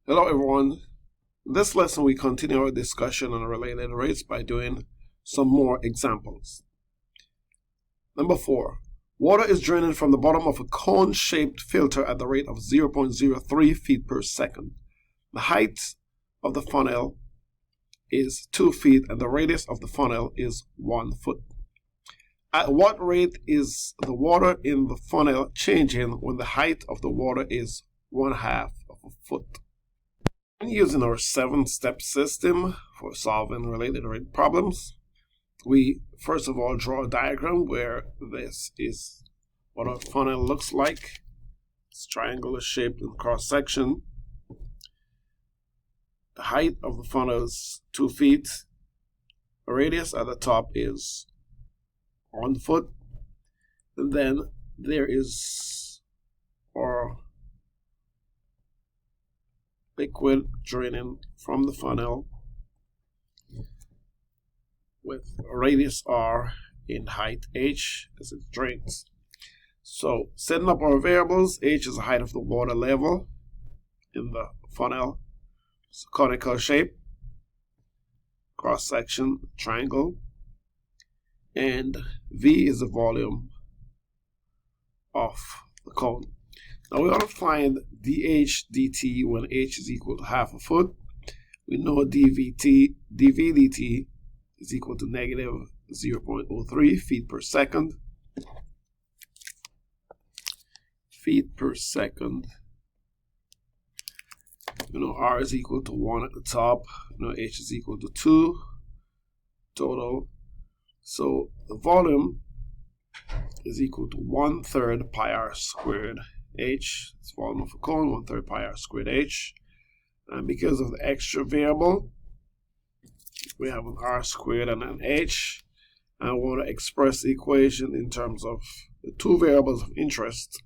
Hello everyone. In this lesson we continue our discussion on related rates by doing some more examples. Number 4. Water is draining from the bottom of a cone-shaped filter at the rate of 0.03 feet per second. The height of the funnel is 2 feet and the radius of the funnel is 1 foot. At what rate is the water in the funnel changing when the height of the water is 1/2 of a foot? Using our 7-step system for solving related rate problems, we first of all draw a diagram where this is what our funnel looks like. It's triangular shaped in cross section. The height of the funnel is 2 feet. The radius at the top is 1 foot. And then there is our liquid draining from the funnel with a radius r in height h as it drains. So setting up our variables, h is the height of the water level in the funnel. It's a conical shape, cross section, triangle, and v is the volume of the cone. Now we want to find dh dt when h is equal to 1/2 a foot. We know dv dt is equal to negative 0.03 feet per second. Feet per second. You know, r is equal to 1 at the top. You know, h is equal to 2 total. So the volume is equal to 1/3 pi r squared h. It's volume of a cone, 1/3 pi r squared h. And because of the extra variable, we have an r squared and an h. And I want to express the equation in terms of the two variables of interest.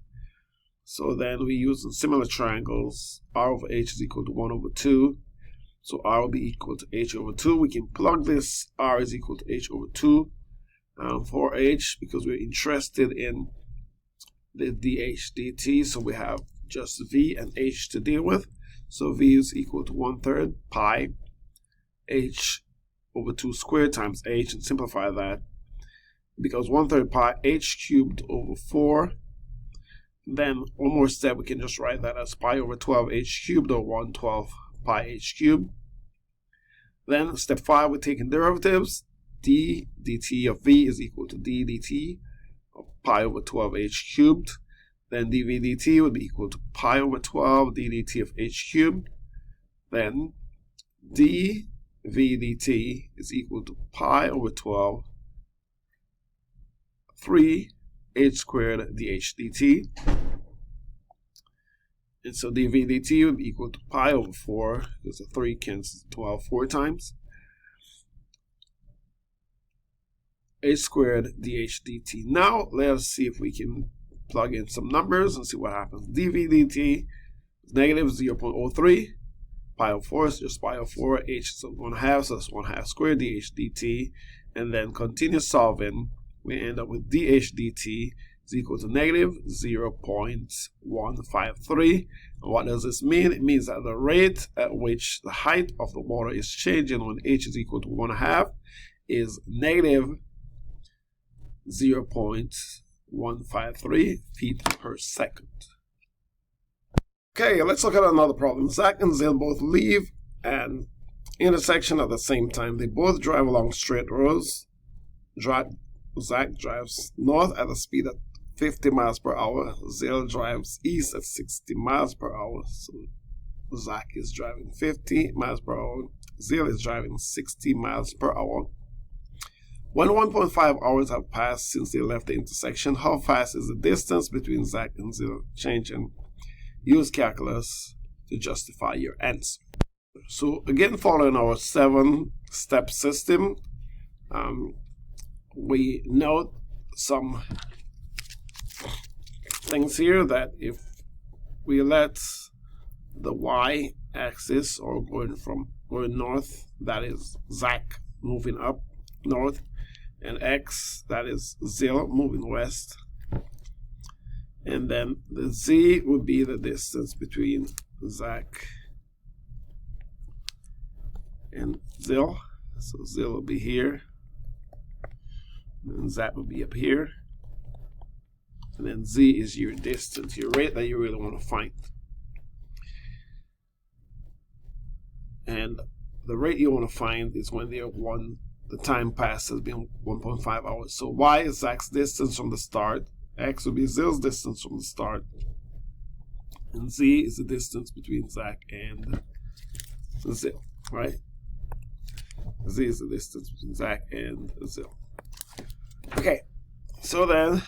So then we use the similar triangles. R over h is equal to 1/2. So r will be equal to h/2. We can plug this. R is equal to h/2 for h because we're interested in the dh dt. So we have just v and h to deal with. So v is equal to 1/3 pi h/2 squared times h, and simplify that because 1/3 pi h cubed over 4. Then one more step, we can just write that as pi over 12 h cubed, or 1/12 pi h cubed. Then step 5, we're taking derivatives. D dt of v is equal to d dt of pi over 12 h cubed. Then dv dt would be equal to pi over 12 d dt of h cubed. Then dv dt is equal to pi over 12 3 h squared dh dt. And so dv dt would be equal to pi over 4, because the 3 cancels 12 4 times. H squared dh dt. Now let's see if we can plug in some numbers and see what happens. dv dt is negative 0.03. Pi over 4 is just pi over 4. H is 1/2, so that's 1/2 squared dh dt. And then continue solving. We end up with dh dt is equal to negative 0.153. And what does this mean? It means that the rate at which the height of the water is changing when h is equal to 1/2 is negative 0.153 feet per second. Okay, let's look at another problem. Zach and Zil both leave an intersection at the same time. They both drive along straight roads. Zach drives north at a speed of 50 miles per hour. Zil drives east at 60 miles per hour. So Zach is driving 50 miles per hour. Zil is driving 60 miles per hour. When 1.5 hours have passed since they left the intersection, how fast is the distance between Zach and Zil changing? Use calculus to justify your answer. So again, following our 7-step system, we note some things here that if we let the y-axis, or going north, that is Zach moving up north, and x, that is Zil moving west, and then the z would be the distance between Zach and ZIL. So ZIL will be here, and ZAC will be up here, and then Z is your distance, your rate that you really want to find. And the rate you want to find is when the time passed has been 1.5 hours. So Y is ZAC's distance from the start, X will be ZIL's distance from the start, and Z is the distance between ZAC and ZIL, right? Z is the distance between ZAC and ZIL. Okay, so then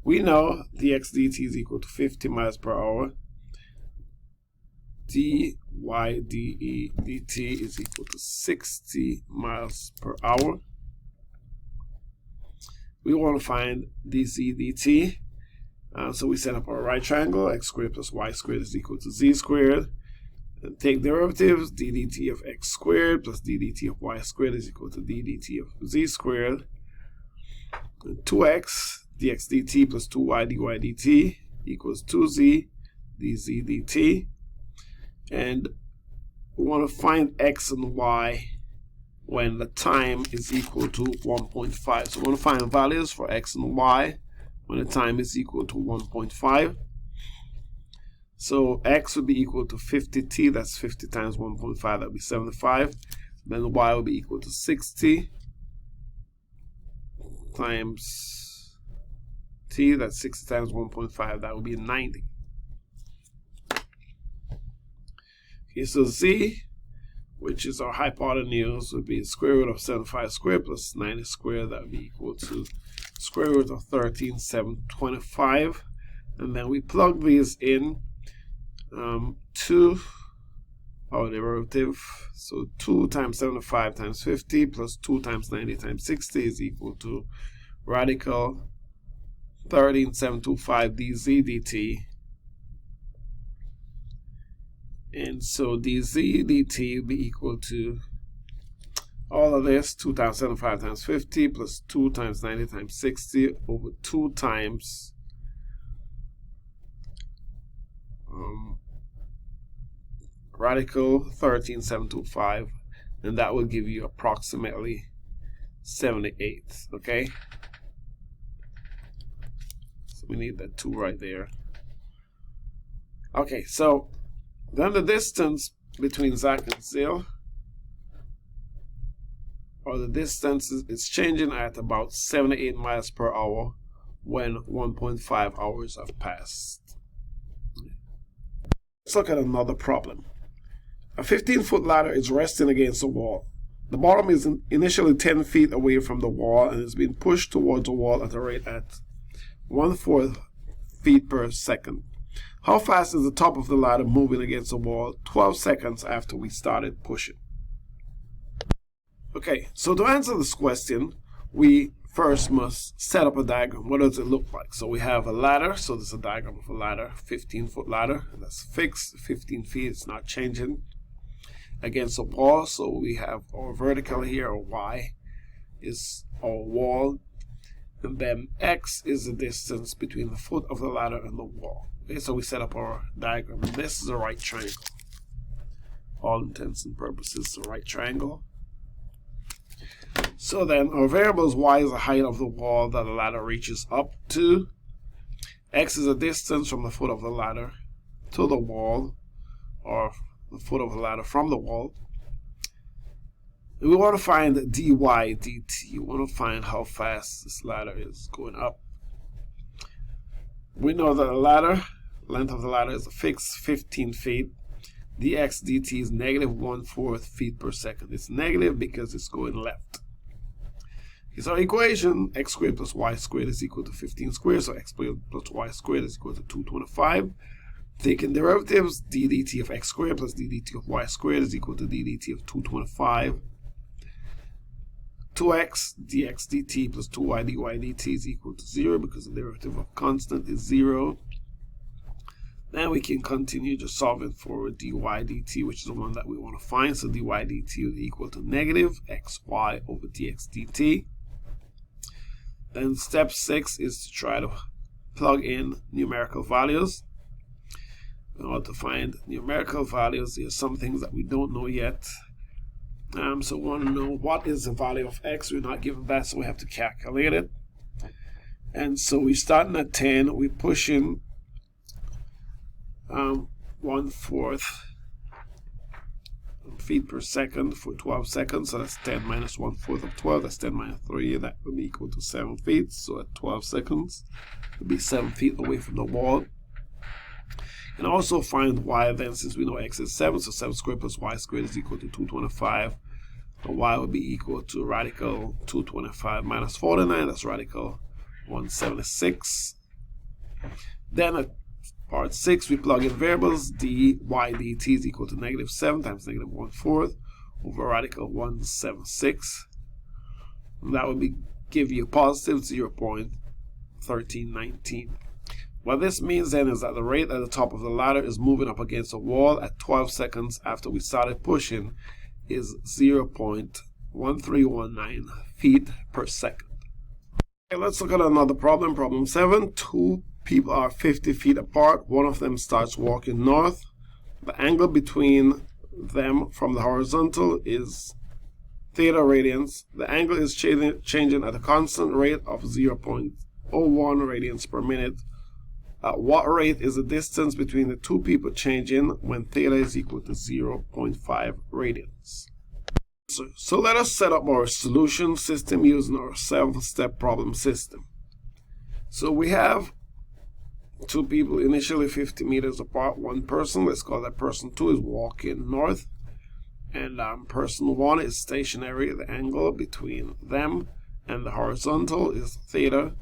we know dx dt is equal to 50 miles per hour. dy de dt is equal to 60 miles per hour. We want to find dz dt. So we set up our right triangle. X squared plus y squared is equal to z squared. And take derivatives. d dt of x squared plus d dt of y squared is equal to d dt of z squared. And 2x dx dt plus 2y dy dt equals 2z dz dt. And we want to find x and y when the time is equal to 1.5. So we want to find values for x and y when the time is equal to 1.5. So x would be equal to 50t, that's 50 times 1.5, that would be 75. Then y will be equal to 60 times t, that's 60 times 1.5, that would be 90. Okay, so z, which is our hypotenuse, would be the square root of 75 squared plus 90 squared, that would be equal to square root of 13,725. And then we plug these in to our derivative. So 2 times 75 times 50 plus 2 times 90 times 60 is equal to radical 13,725 dz dt. And so dz dt will be equal to all of this, 2 times 75 times 50 plus 2 times 90 times 60 over 2 times radical 13,725, and that will give you approximately 78. Okay, so we need that 2 right there. Okay, so then the distance between ZAC and ZIL, or the distance, is changing at about 78 miles per hour when 1.5 hours have passed. Let's look at another problem. A 15-foot ladder is resting against a wall. The bottom is initially 10 feet away from the wall and is being pushed towards the wall at a rate at 1/4 feet per second. How fast is the top of the ladder moving against the wall 12 seconds after we started pushing? Okay, so to answer this question, we first must set up a diagram. What does it look like? So we have a ladder. So this is a diagram of a ladder, 15-foot ladder. That's fixed, 15 feet. It's not changing against a wall. So we have our vertical here, or y is our wall, and then x is the distance between the foot of the ladder and the wall. Okay, so we set up our diagram. This is a right triangle. All intents and purposes, a right triangle. So then our variables, y is the height of the wall that the ladder reaches up to. X is the distance from the foot of the ladder to the wall, or the foot of the ladder from the wall. And we want to find dy dt. We want to find how fast this ladder is going up. We know that the ladder, length of the ladder, is a fixed 15 feet. dx dt is negative 1/4 feet per second. It's negative because it's going left. So our equation, x squared plus y squared is equal to 15 squared. So x squared plus y squared is equal to 225. Taking derivatives, d dt of x squared plus d dt of y squared is equal to d dt of 225. 2x dx dt plus 2y dy dt is equal to 0 because the derivative of constant is 0. Then we can continue just solving for dy dt, which is the one that we want to find. So dy dt will be equal to negative xy over dx dt. Then step 6 is to try to plug in numerical values. In order to find numerical values, there are some things that we don't know yet. So we want to know what is the value of x. We're not given that, so we have to calculate it. And so we're starting at 10. We're pushing 1/4 feet per second for 12 seconds. So that's 10 minus 1/4 of 12. That's 10 minus 3. That would be equal to 7 feet. So at 12 seconds, it would be 7 feet away from the wall. And also find y then, since we know x is 7. So 7 squared plus y squared is equal to 225. And y would be equal to radical 225 minus 49. That's radical 176. Then at part 6, we plug in variables. dy dt is equal to -7 times -1/4 over radical 176. And that would give you a positive 0.1319. What this means then is that the rate at the top of the ladder is moving up against a wall at 12 seconds after we started pushing is 0.1319 feet per second. Okay, let's look at another problem. Problem 7. Two people are 50 feet apart. One of them starts walking north. The angle between them from the horizontal is theta radians. The angle is changing at a constant rate of 0.01 radians per minute. At what rate is the distance between the two people changing when theta is equal to 0.5 radians? So let us set up our solution system using our 7-step problem system. So we have two people initially 50 meters apart. One person, let's call that person 2, is walking north. And person 1 is stationary. The angle between them and the horizontal is theta.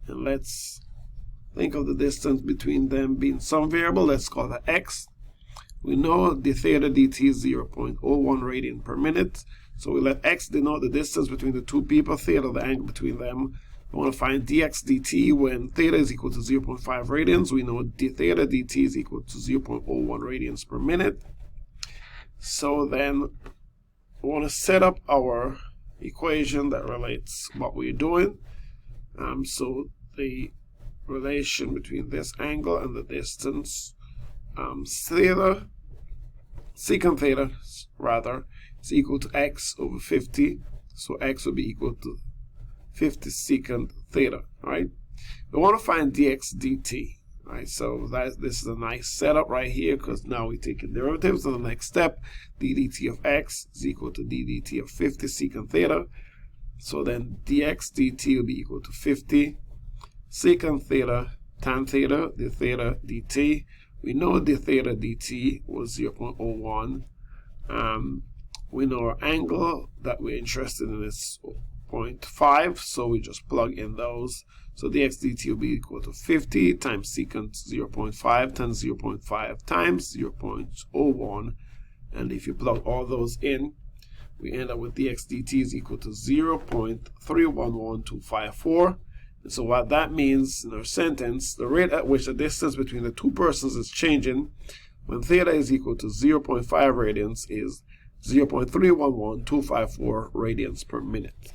And let's think of the distance between them being some variable. Let's call that x. We know the theta dt is 0.01 radian per minute. So we let x denote the distance between the two people, theta the angle between them. We want to find dx dt when theta is equal to 0.5 radians. We know d theta dt is equal to 0.01 radians per minute. So then we want to set up our equation that relates what we're doing. So the relation between this angle and the distance, theta, secant theta rather, is equal to x over 50. So x will be equal to 50 secant theta, right? We want to find dx dt, right? So this is a nice setup right here, because now we take a derivative. So the next step, d dt of x is equal to d dt of 50 secant theta. So then dx dt will be equal to 50 secant theta tan theta, the theta dt. We know the theta dt was 0.01. We know our angle that we're interested in is 0.5, so we just plug in those. So dx dt will be equal to 50 times secant 0.5 times 0.5 times 0.01. And if you plug all those in, we end up with dx dt is equal to 0.311254. And so what that means in our sentence, the rate at which the distance between the two persons is changing when theta is equal to 0.5 radians is 0.311254 radians per minute.